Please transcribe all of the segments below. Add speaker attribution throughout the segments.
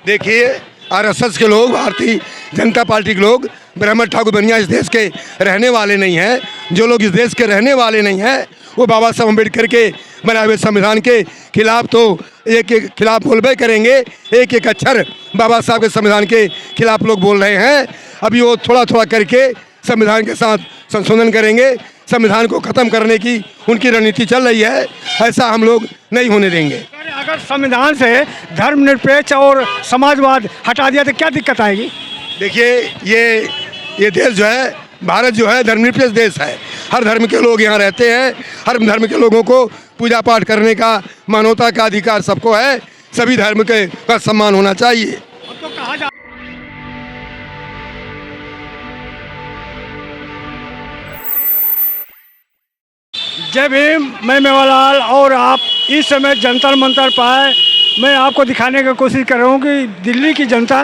Speaker 1: देखिए, आरएसएस के लोग, भारतीय जनता पार्टी के लोग, ब्रह्म ठाकुर बनिया इस देश के रहने वाले नहीं हैं। जो लोग इस देश के रहने वाले नहीं हैं वो बाबा साहब अम्बेडकर के बनाए हुए संविधान के खिलाफ तो एक एक खिलाफ बोलबे करेंगे। एक एक अक्षर बाबा साहब के संविधान के खिलाफ लोग बोल रहे हैं। अभी वो थोड़ा थोड़ा करके संविधान के साथ संशोधन करेंगे। संविधान को ख़त्म करने की उनकी रणनीति चल रही है। ऐसा हम लोग नहीं होने देंगे।
Speaker 2: अगर संविधान से धर्मनिरपेक्ष और समाजवाद हटा दिया तो क्या दिक्कत आएगी?
Speaker 1: देखिए, ये देश जो है, भारत जो है धर्मनिरपेक्ष देश है। हर धर्म के लोग यहाँ रहते हैं। हर धर्म के लोगों को पूजा पाठ करने का, मानवता का अधिकार सबको है। सभी धर्म के का सम्मान होना चाहिए।
Speaker 2: तो कहा जा जय भीम, मैं मेवालाल और आप इस समय जंतर मंतर पर मैं आपको दिखाने की कोशिश कर रहा हूँ कि दिल्ली की जनता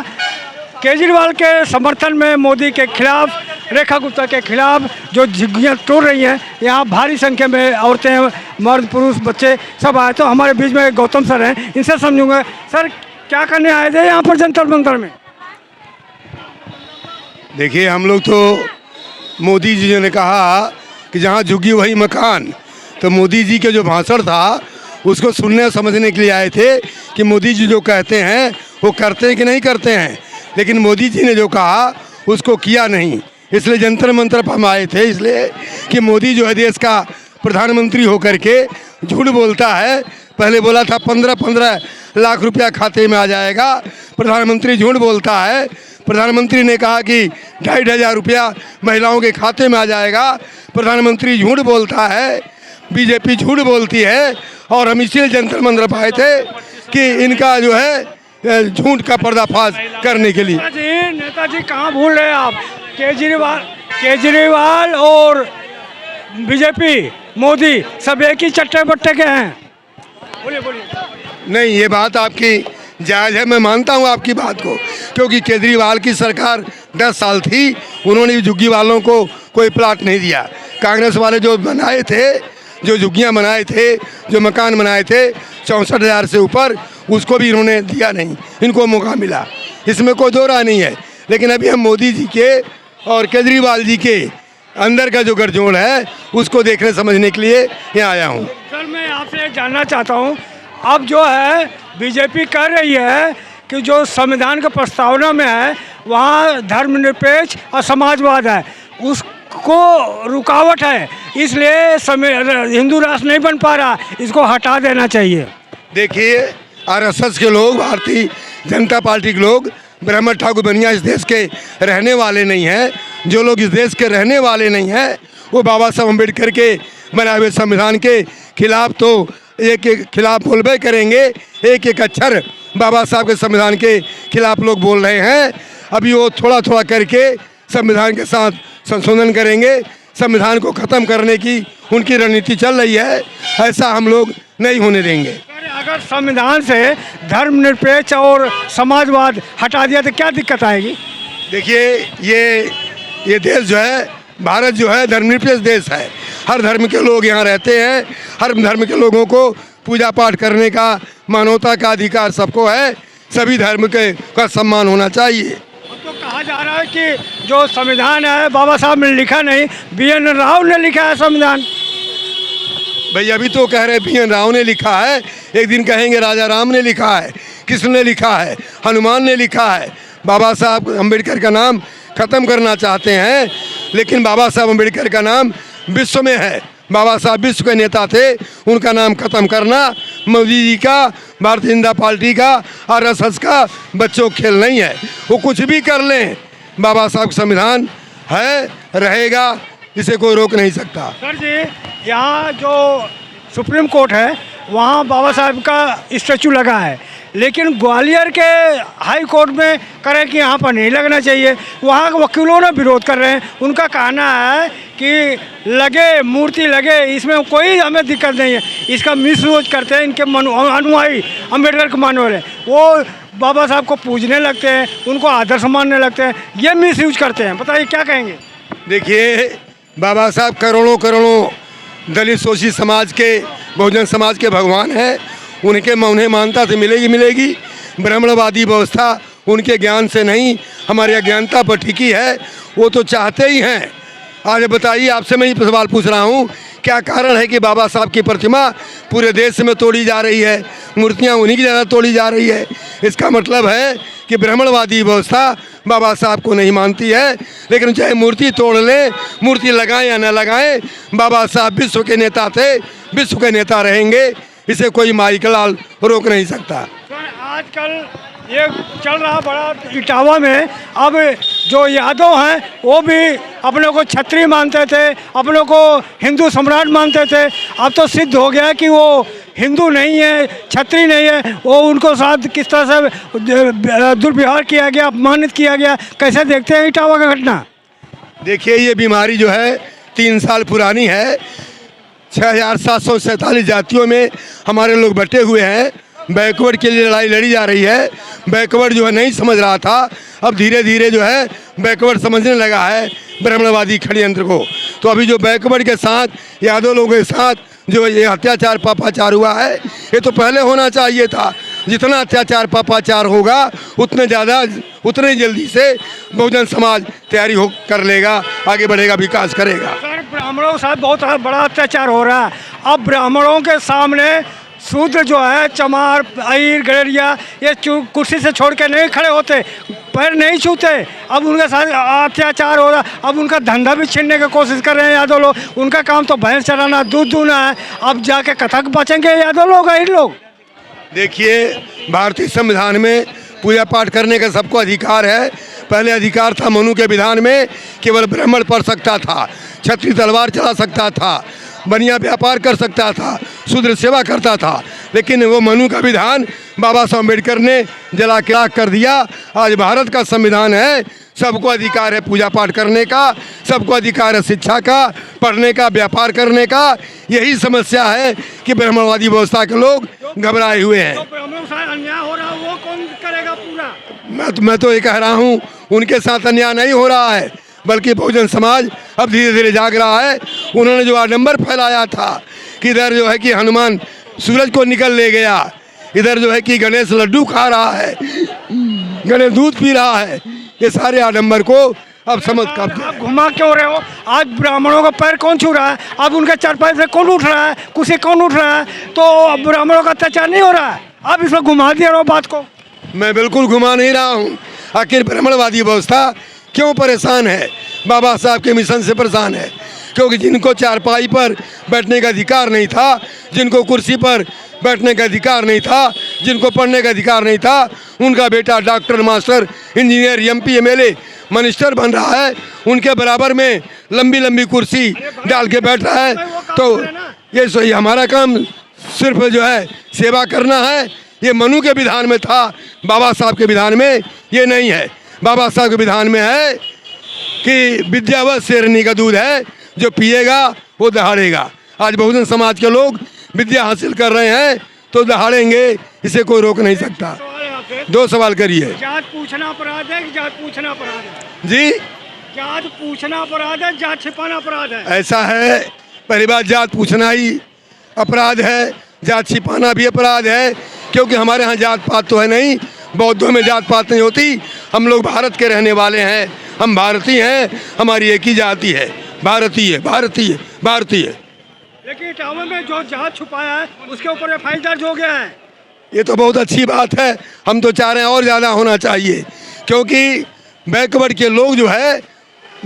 Speaker 2: केजरीवाल के समर्थन में मोदी के खिलाफ, रेखा गुप्ता के खिलाफ जो झुग्गियाँ तोड़ रही हैं। यहाँ भारी संख्या में औरतें, मर्द, पुरुष, बच्चे सब आए। तो हमारे बीच में गौतम सर हैं, इनसे समझूंगा। सर, क्या करने आए थे यहाँ पर जंतर मंतर में?
Speaker 1: देखिए, हम लोग तो मोदी जी ने कहा कि जहाँ झुग्गी वही मकान, तो मोदी जी के जो भाषण था उसको सुनने और समझने के लिए आए थे कि मोदी जी जो कहते हैं वो करते हैं कि नहीं करते हैं। लेकिन मोदी जी ने जो कहा उसको किया नहीं, इसलिए जंतर मंतर पर हम आए थे। इसलिए कि मोदी जो है देश का प्रधानमंत्री होकर के झूठ बोलता है। पहले बोला था 15-15 लाख रुपया खाते में आ जाएगा। प्रधानमंत्री झूठ बोलता है। प्रधानमंत्री ने कहा कि 2,500 रुपया महिलाओं के खाते में आ जाएगा। प्रधानमंत्री झूठ बोलता है, बीजेपी झूठ बोलती है। और हम इसीलिए जंतर मंतर पर आए थे कि इनका जो है झूठ का पर्दाफाश करने के लिए।
Speaker 2: नेताजी कहाँ भूल रहे हैं आप? केजरीवाल और बीजेपी, मोदी सब एक ही चट्टे बट्टे के हैं। बोलिए।
Speaker 1: नहीं, ये बात आपकी जायज़ है, मैं मानता हूँ आपकी बात को, क्योंकि केजरीवाल की सरकार 10 साल थी, उन्होंने भी झुग्गी वालों को कोई प्लाट नहीं दिया। कांग्रेस वाले जो बनाए थे, जो झुग्गियाँ बनाए थे, जो मकान बनाए थे 64,000 से ऊपर, उसको भी इन्होंने दिया नहीं। इनको मौका मिला, इसमें कोई दो राय नहीं है। लेकिन अभी हम मोदी जी के और केजरीवाल जी के अंदर का जो गठजोड़ है उसको देखने समझने के लिए यहाँ आया हूँ।
Speaker 2: सर, मैं आपसे जानना चाहता हूँ, अब जो है बीजेपी कर रही है कि जो संविधान का प्रस्तावना में है वहाँ धर्मनिरपेक्ष और समाजवाद है, उसको रुकावट है, इसलिए हिंदू राष्ट्र नहीं बन पा रहा, इसको हटा देना चाहिए।
Speaker 1: देखिए, आरएसएस के लोग, भारतीय जनता पार्टी के लोग, ब्रह्म ठाकुर बनिया इस देश के रहने वाले नहीं हैं। जो लोग इस देश के रहने वाले नहीं हैं वो बाबा साहब अम्बेडकर के बनाए हुए संविधान के खिलाफ तो एक एक खिलाफ बोलबे करेंगे। एक एक अक्षर बाबा साहब के संविधान के खिलाफ लोग बोल रहे हैं। अभी वो थोड़ा थोड़ा करके संविधान के साथ संशोधन करेंगे। संविधान को ख़त्म करने की उनकी रणनीति चल रही है। ऐसा हम लोग नहीं होने देंगे।
Speaker 2: अगर संविधान से धर्मनिरपेक्ष और समाजवाद हटा दिया तो क्या दिक्कत आएगी?
Speaker 1: देखिए, ये देश जो है, भारत जो है धर्मनिरपेक्ष देश है। हर धर्म के लोग यहाँ रहते हैं। हर धर्म के लोगों को पूजा पाठ करने का, मानवता का अधिकार सबको है। सभी धर्म के का सम्मान होना चाहिए।
Speaker 2: तो कहा जा रहा है कि जो संविधान है बाबा साहब ने लिखा नहीं, BN राव ने लिखा है संविधान।
Speaker 1: भाई, अभी तो कह रहे BN राव ने लिखा है, एक दिन कहेंगे राजा राम ने लिखा है, कृष्ण ने लिखा है, हनुमान ने लिखा है। बाबा साहब अम्बेडकर का नाम ख़त्म करना चाहते हैं, लेकिन बाबा साहब अम्बेडकर का नाम विश्व में है। बाबा साहब विश्व के नेता थे, उनका नाम ख़त्म करना मोदी जी का, भारतीय जनता पार्टी का, आरएसएस का बच्चों खेल नहीं है। वो कुछ भी कर लें, बाबा साहब संविधान है, रहेगा, इसे कोई रोक नहीं सकता।
Speaker 2: सर जी, यहाँ जो सुप्रीम कोर्ट है वहाँ बाबा साहब का स्टैचू लगा है, लेकिन ग्वालियर के हाई कोर्ट में करें कि यहाँ पर नहीं लगना चाहिए। वहाँ के वकीलों ने विरोध कर रहे हैं। उनका कहना है कि लगे, मूर्ति लगे, इसमें कोई हमें दिक्कत नहीं है। इसका मिसयूज करते हैं इनके अनुयायी, अम्बेडकर के मानने वाले, वो बाबा साहब को पूजने लगते हैं, उनको आदर सम्मानने लगते हैं, ये मिसयूज करते हैं। बताइए क्या कहेंगे?
Speaker 1: देखिए, बाबा साहब करोड़ों दलित शोषित समाज के, बहुजन समाज के भगवान हैं। उन्हें मानता तो मिलेगी, ब्राह्मणवादी व्यवस्था उनके ज्ञान से नहीं, हमारी अज्ञानता पर टिकी है। वो तो चाहते ही हैं। आज बताइए, आपसे मैं ये सवाल पूछ रहा हूँ, क्या कारण है कि बाबा साहब की प्रतिमा पूरे देश में तोड़ी जा रही है, मूर्तियाँ उन्हीं की जगह तोड़ी जा रही है? इसका मतलब है कि ब्राह्मणवादी व्यवस्था बाबा साहब को नहीं मानती है। लेकिन चाहे मूर्ति तोड़ लें, मूर्ति लगाएं या न लगाएं, बाबा साहब विश्व के नेता थे, विश्व के नेता रहेंगे। इसे कोई माई का लाल रोक नहीं सकता।
Speaker 2: आजकल ये चल रहा बड़ा इटावा में, अब जो यादव हैं वो भी अपने को क्षत्रिय मानते थे, अपने को हिंदू सम्राट मानते थे। अब तो सिद्ध हो गया कि वो हिंदू नहीं है, क्षत्रिय नहीं है। वो उनको साथ किस तरह से दुर्व्यवहार किया गया, अपमानित किया गया। कैसे देखते हैं इटावा का घटना?
Speaker 1: देखिए, ये बीमारी जो है 3 साल पुरानी है। 6747 जातियों में हमारे लोग बटे हुए हैं। बैकवर्ड के लिए लड़ाई लड़ी जा रही है। बैकवर्ड जो है नहीं समझ रहा था, अब धीरे धीरे जो है बैकवर्ड समझने लगा है ब्राह्मणवादी षड्यंत्र को। तो अभी जो बैकवर्ड के साथ, यादव लोगों के साथ जो ये अत्याचार पापाचार हुआ है, ये तो पहले होना चाहिए था। जितना अत्याचार पापाचार होगा उतने जल्दी से बहुजन समाज तैयारी हो कर लेगा, आगे बढ़ेगा, विकास करेगा।
Speaker 2: सर, ब्राह्मणों के साथ बहुत बड़ा अत्याचार हो रहा है। अब ब्राह्मणों के सामने शूद्र जो है, चमार, अहीर, गड़रिया, ये कुर्सी से छोड़ के नहीं खड़े होते, पैर नहीं छूते। अब उनके साथ अत्याचार हो रहा। अब उनका धंधा भी छीनने की कोशिश कर रहे हैं यादव लोग। उनका काम तो भैंस चराना, दूध दूहना है। अब जाके कथक बचेंगे यादव लोग, अहीर लोग।
Speaker 1: देखिए, भारतीय संविधान में पूजा पाठ करने का सबको अधिकार है। पहले अधिकार था मनु के विधान में, केवल ब्राह्मण पढ़ सकता था, क्षत्रिय तलवार चला सकता था, बनिया व्यापार कर सकता था, शूद्र सेवा करता था। लेकिन वो मनु का विधान बाबा साहब अम्बेडकर ने जला के राख कर दिया। आज भारत का संविधान है, सबको अधिकार है पूजा पाठ करने का, सबको अधिकार है शिक्षा का, पढ़ने का, व्यापार करने का। यही समस्या है कि ब्राह्मणवादी व्यवस्था के लोग घबराए हुए हैं।
Speaker 2: तो ब्राह्मणों के साथ अन्याय हो रहा है, वो कौन करेगा पूरा?
Speaker 1: मैं तो ये कह रहा हूँ, उनके साथ अन्याय नहीं हो रहा है, बल्कि बहुजन समाज अब धीरे धीरे जाग रहा है। उन्होंने जो आडंबर फैलाया था कि इधर जो है कि हनुमान सूरज को निकल ले गया, इधर जो है कि गणेश लड्डू खा रहा है, गणेश दूध पी रहा है, ये सारे आडंबर को अब समझ कब
Speaker 2: आप घुमा क्यों रहे हो? आज ब्राह्मणों का पैर कौन छू रहा है? अब उनके चारपाई से कौन उठ रहा है, कुर्सी कौन उठ रहा है? तो अब ब्राह्मणों का अत्याचार नहीं हो रहा है। आप इसमें घुमा दिया रहो बात को।
Speaker 1: मैं बिल्कुल घुमा नहीं रहा हूँ। आखिर ब्राह्मणवादी व्यवस्था क्यों परेशान है? बाबा साहब के मिशन से परेशान है, क्योंकि जिनको चारपाई पर बैठने का अधिकार नहीं था, जिनको कुर्सी पर बैठने का अधिकार नहीं था, जिनको पढ़ने का अधिकार नहीं था, उनका बेटा doctor, master, engineer, MP, MLA, minister बन रहा है। उनके बराबर में लंबी लंबी कुर्सी डाल के बैठ रहा है। तो ये सही, हमारा काम सिर्फ जो है सेवा करना है। ये मनु के विधान में था, बाबा साहब के विधान में ये नहीं है। बाबा साहब के विधान में है कि विद्या व शेरनी का दूध है, जो पिएगा वो दहाड़ेगा। आज बहुजन समाज के लोग विद्या हासिल कर रहे हैं तो दहाड़ेंगे, इसे कोई रोक नहीं सकता। 2 सवाल करिए।
Speaker 2: जात पूछना अपराध है कि जात पूछना अपराध है?
Speaker 1: जी,
Speaker 2: जात पूछना अपराध है, जात छिपाना अपराध है?
Speaker 1: ऐसा है, पहली बात जात पूछना ही अपराध है, जात छिपाना भी अपराध है। क्योंकि हमारे यहाँ जात पात तो है नहीं, बौद्धों में जात पात नहीं होती। हम लोग भारत के रहने वाले हैं, हम भारतीय हैं, हमारी एक ही जाति है, भारतीय भारतीय भारतीय।
Speaker 2: लेकिन इटावा में जो जात छुपाया है उसके ऊपर एफआईआर दर्ज हो गया है।
Speaker 1: ये तो बहुत अच्छी बात है। हम तो चाह रहे हैं और ज़्यादा होना चाहिए, क्योंकि बैकवर्ड के लोग जो है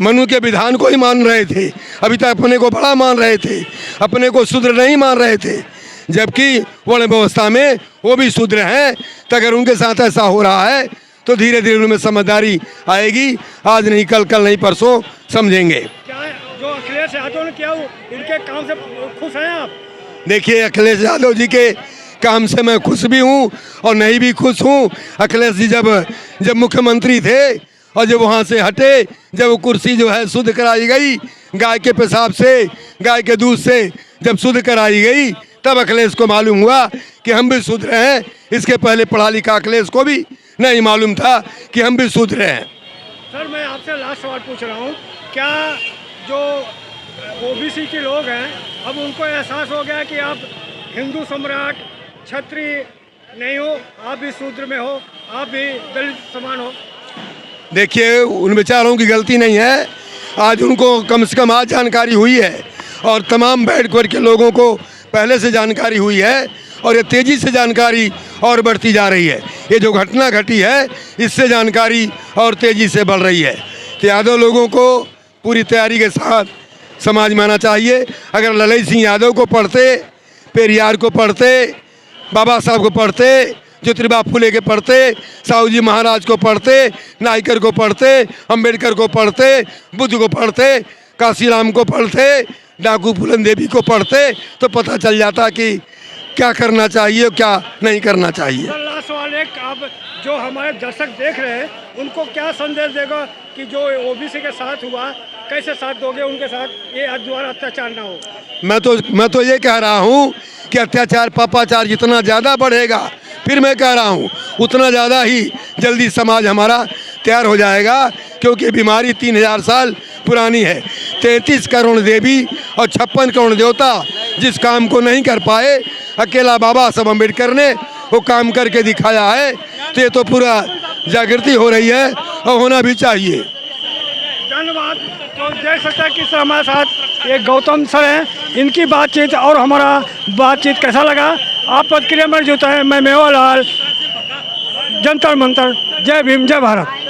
Speaker 1: मनु के विधान को ही मान रहे थे। अभी तक अपने को बड़ा मान रहे थे, अपने को शूद्र नहीं मान रहे थे, जबकि वर्ण व्यवस्था में वो भी शूद्र हैं। तो अगर उनके साथ ऐसा हो रहा है तो धीरे धीरे उनमें समझदारी आएगी। आज नहीं कल, कल नहीं परसों समझेंगे।
Speaker 2: क्या जो अखिलेश यादव ने किया इनके काम से खुश हैं आप?
Speaker 1: देखिए, अखिलेश यादव जी के काम से मैं खुश भी हूँ और नहीं भी खुश हूँ। अखिलेश जी जब मुख्यमंत्री थे और जब वहाँ से हटे, जब वो कुर्सी जो है शुद्ध कराई गई, गाय के पेशाब से, गाय के दूध से जब शुद्ध कराई गई, तब अखिलेश को मालूम हुआ कि हम भी शूद्र हैं। इसके पहले पढ़ा लिखा अखिलेश को भी नहीं मालूम था कि हम भी शूद्र हैं।
Speaker 2: सर, मैं आपसे लास्ट सवाल पूछ रहा हूँ, क्या जो ओबीसी के लोग हैं अब उनको एहसास हो गया कि आप हिंदू सम्राट, क्षत्रिय, नहीं हो, आप भी शूद्र में हो, आप भी दलित समान हो।
Speaker 1: देखिए, उन बेचारों की गलती नहीं है। आज उनको कम से कम आज जानकारी हुई है और तमाम बैकवर्ड के लोगों को पहले से जानकारी हुई है और ये तेज़ी से जानकारी और बढ़ती जा रही है। ये जो घटना घटी है इससे जानकारी और तेज़ी से बढ़ रही है। तो यादव लोगों को पूरी तैयारी के साथ समाज में आना चाहिए। अगर ललई सिंह यादव को पढ़ते, पेरियार को पढ़ते, बाबा साहब को पढ़ते, ज्योतिबा फुले के पढ़ते, साहू जी महाराज को पढ़ते, नायकर को पढ़ते, अंबेडकर को पढ़ते, बुद्ध को पढ़ते, काशीराम को पढ़ते, डाकू फूलन देवी को पढ़ते, तो पता चल जाता कि क्या करना चाहिए और क्या नहीं करना चाहिए।
Speaker 2: सर, लास्ट सवाल एक, आप जो हमारे दर्शक देख रहे हैं उनको क्या संदेश देगा कि जो ओबीसी के साथ हुआ, कैसे साथ दोगे उनके साथ, ये दोबारा अत्याचार ना हो?
Speaker 1: मैं तो ये कह रहा हूँ कि अत्याचार पापाचार जितना ज़्यादा बढ़ेगा, फिर मैं कह रहा हूँ उतना ज़्यादा ही जल्दी समाज हमारा तैयार हो जाएगा, क्योंकि बीमारी 3000 साल पुरानी है। 33 करोड़ देवी और 56 करोड़ देवता जिस काम को नहीं कर पाए, अकेला बाबा साहब अम्बेडकर ने वो काम करके दिखाया है। तो ये तो पूरा जागृति हो रही है और होना भी चाहिए।
Speaker 2: धन्यवाद। तो देख सकते हैं कि हमारे साथ एक गौतम सर हैं, इनकी बातचीत और हमारा बातचीत कैसा लगा आप प्रतिक्रिया में जुटा है। मैं मेवालाल, जंतर मंतर। जय भीम, जय भारत।